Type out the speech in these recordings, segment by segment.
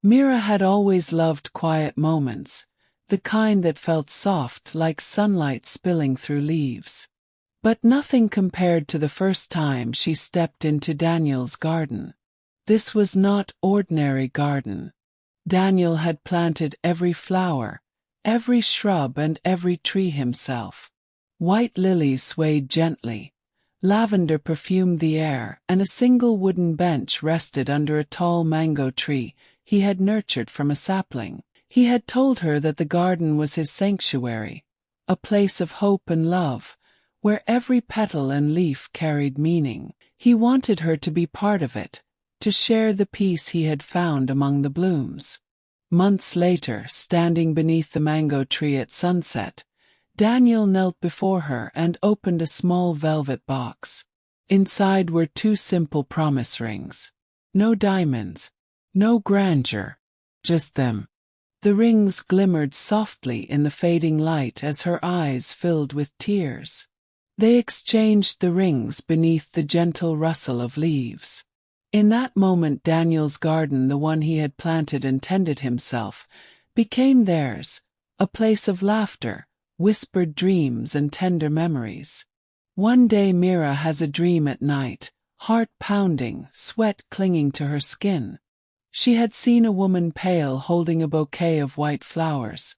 Mira had always loved quiet moments, the kind that felt soft like sunlight spilling through leaves. But nothing compared to the first time she stepped into Daniel's garden. This was not ordinary garden. Daniel had planted every flower, every shrub and every tree himself. White lilies swayed gently, lavender perfumed the air, and a single wooden bench rested under a tall mango tree he had nurtured from a sapling. He had told her that the garden was his sanctuary, a place of hope and love, where every petal and leaf carried meaning. He wanted her to be part of it, to share the peace he had found among the blooms. Months later, standing beneath the mango tree at sunset, Daniel knelt before her and opened a small velvet box. Inside were two simple promise rings. No diamonds, no grandeur, just them. The rings glimmered softly in the fading light as her eyes filled with tears. They exchanged the rings beneath the gentle rustle of leaves. In that moment Daniel's garden, the one he had planted and tended himself, became theirs, a place of laughter, whispered dreams and tender memories. One day Mira has a dream at night, heart pounding, sweat clinging to her skin. She had seen a woman pale holding a bouquet of white flowers.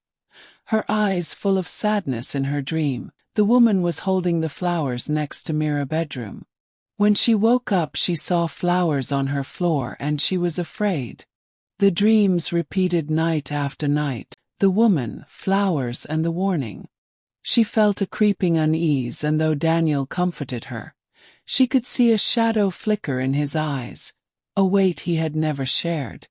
Her eyes full of sadness in her dream. The woman was holding the flowers next to Mira's bedroom. When she woke up she saw flowers on her floor and she was afraid. The dreams repeated night after night, the woman, flowers and the warning. She felt a creeping unease, and though Daniel comforted her, she could see a shadow flicker in his eyes, a weight he had never shared.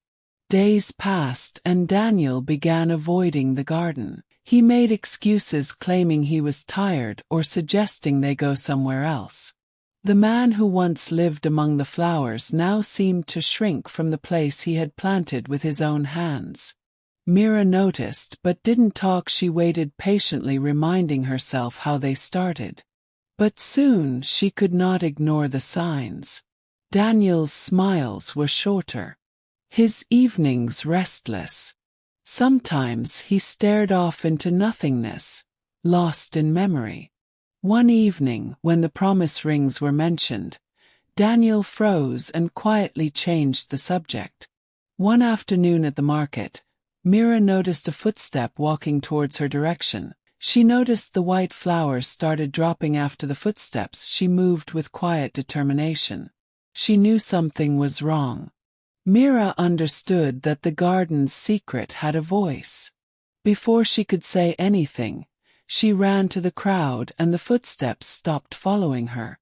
Days passed and Daniel began avoiding the garden. He made excuses, claiming he was tired or suggesting they go somewhere else. The man who once lived among the flowers now seemed to shrink from the place he had planted with his own hands. Mira noticed but didn't talk. She waited patiently, reminding herself how they started. But soon she could not ignore the signs. Daniel's smiles were shorter. His evenings restless. Sometimes he stared off into nothingness, lost in memory. One evening, when the promise rings were mentioned, Daniel froze and quietly changed the subject. One afternoon at the market, Mira noticed a footstep walking towards her direction. She noticed the white flowers started dropping after the footsteps. She moved with quiet determination. She knew something was wrong. Mira understood that the garden's secret had a voice. Before she could say anything, she ran to the crowd and the footsteps stopped following her.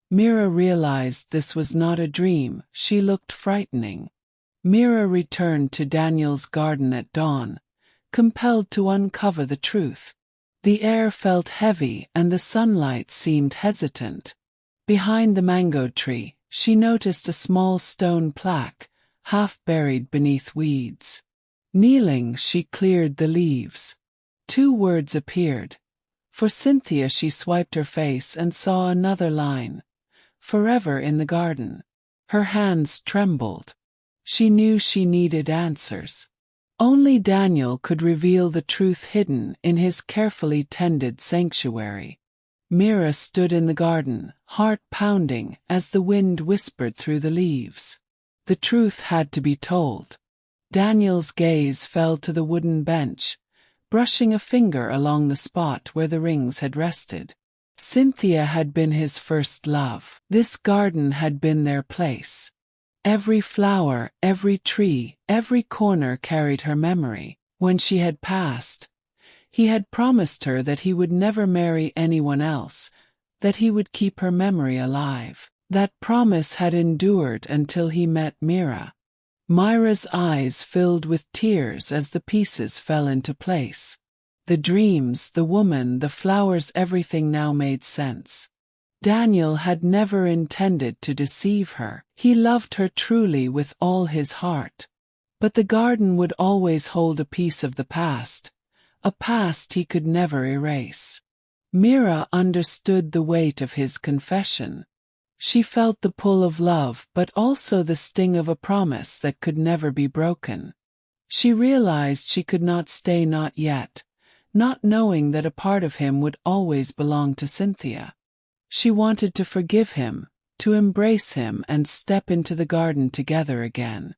Mira realized this was not a dream. She looked frightening. Mira returned to Daniel's garden at dawn, compelled to uncover the truth. The air felt heavy and the sunlight seemed hesitant. Behind the mango tree, she noticed a small stone plaque, half buried beneath weeds. Kneeling, she cleared the leaves. 2 words appeared. For Cynthia. She swiped her face and saw another line. Forever in the garden. Her hands trembled. She knew she needed answers. Only Daniel could reveal the truth hidden in his carefully tended sanctuary. Mira stood in the garden, heart pounding, as the wind whispered through the leaves. The truth had to be told. Daniel's gaze fell to the wooden bench, brushing a finger along the spot where the rings had rested. Cynthia had been his first love. This garden had been their place. Every flower, every tree, every corner carried her memory. When she had passed, he had promised her that he would never marry anyone else, that he would keep her memory alive. That promise had endured until he met Mira. Myra's eyes filled with tears as the pieces fell into place. The dreams, the woman, the flowers, everything now made sense. Daniel had never intended to deceive her. He loved her truly with all his heart. But the garden would always hold a piece of the past, a past he could never erase. Mira understood the weight of his confession. She felt the pull of love but also the sting of a promise that could never be broken. She realized she could not stay not yet, not knowing that a part of him would always belong to Cynthia. She wanted to forgive him, to embrace him and step into the garden together again.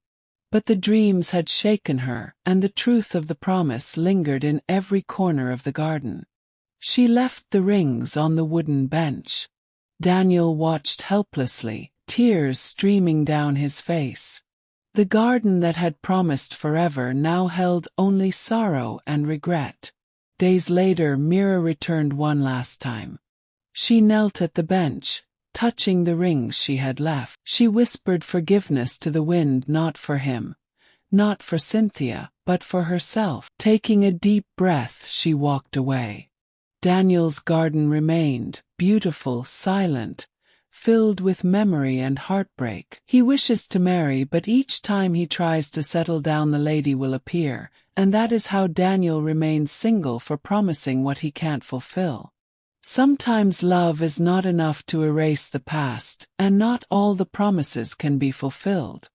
But the dreams had shaken her, and the truth of the promise lingered in every corner of the garden. She left the rings on the wooden bench. Daniel watched helplessly, tears streaming down his face. The garden that had promised forever now held only sorrow and regret. Days later, Mira returned one last time. She knelt at the bench, touching the rings she had left. She whispered forgiveness to the wind, not for him, not for Cynthia, but for herself. Taking a deep breath, she walked away. Daniel's garden remained, beautiful, silent, filled with memory and heartbreak. He wishes to marry, but each time he tries to settle down, the lady will appear, and that is how Daniel remains single, for promising what he can't fulfill. Sometimes love is not enough to erase the past, and not all the promises can be fulfilled.